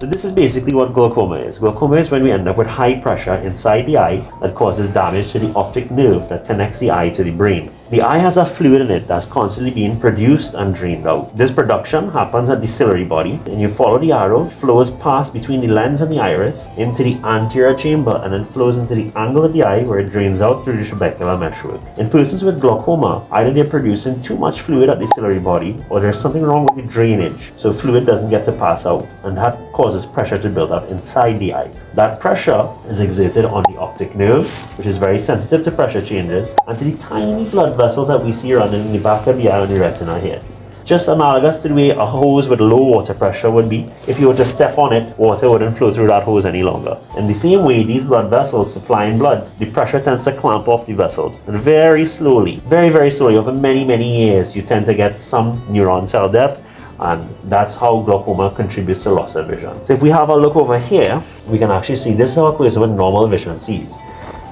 So this is basically what glaucoma is. Glaucoma is when we end up with high pressure inside the eye that causes damage to the optic nerve that connects the eye to the brain. The eye has a fluid in it that's constantly being produced and drained out. This production happens at the ciliary body, and you follow the arrow, it flows past between the lens and the iris into the anterior chamber and then flows into the angle of the eye where it drains out through the trabecular meshwork. In persons with glaucoma, either they're producing too much fluid at the ciliary body or there's something wrong with the drainage, so fluid doesn't get to pass out, and that causes pressure to build up inside the eye. That pressure is exerted on the optic nerve, which is very sensitive to pressure changes, and to the tiny blood vessels that we see running in the back of the eye and the retina here. Just analogous to the way a hose with low water pressure would be. If you were to step on it, water wouldn't flow through that hose any longer. In the same way, these blood vessels supplying blood, the pressure tends to clamp off the vessels. And very slowly, very slowly, over many years, you tend to get some neuron cell death, and that's how glaucoma contributes to loss of vision. So if we have a look over here, we can actually see this is how a person with normal vision sees.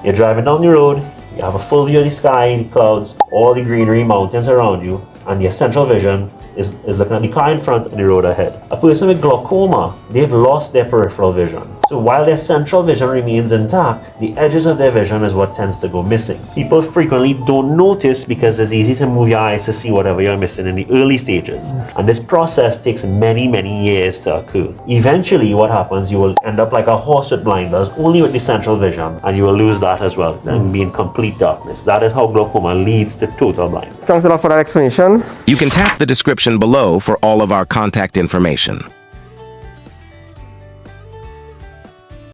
You're driving down the road, you have a full view of the sky, the clouds, all the greenery, mountains around you, and your central vision is looking at the car in front and the road ahead. A person with glaucoma, they've lost their peripheral vision. So while their central vision remains intact, the edges of their vision is what tends to go missing. People frequently don't notice because it's easy to move your eyes to see whatever you're missing in the early stages. And this process takes many years to occur. Eventually, what happens, you will end up like a horse with blinders, only with the central vision, and you will lose that as well, and be in complete darkness. That is how glaucoma leads to total blindness. Thanks a lot for that explanation. You can tap the description below for all of our contact information.